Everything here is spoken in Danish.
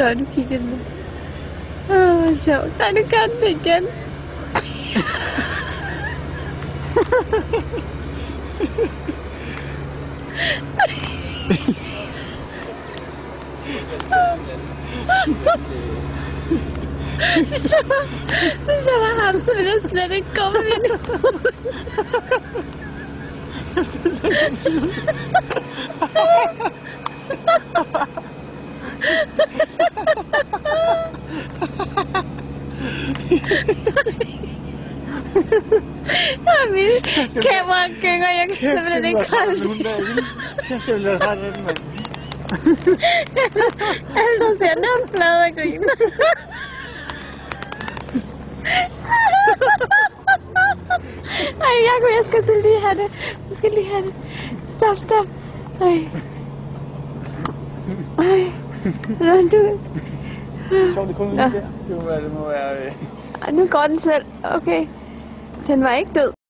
Nå, du kigger den. Hvor sjovt. Nej, nu gør den det igen. Hvis jeg var ham, så ville jeg slet ikke gå med min hund. Mine kamera gynger, jeg kan simpelthen ikke holde det. Jeg er simpelthen ret af den, mand. Alle, der ser den, er flade og griner. Ej, jeg skal til lige have det. Jeg skal lige have det. Stop. Ej. Nå, du... Sjovt, det kun lige der. Det må være... Nu går den selv. Okay. Den var ikke død.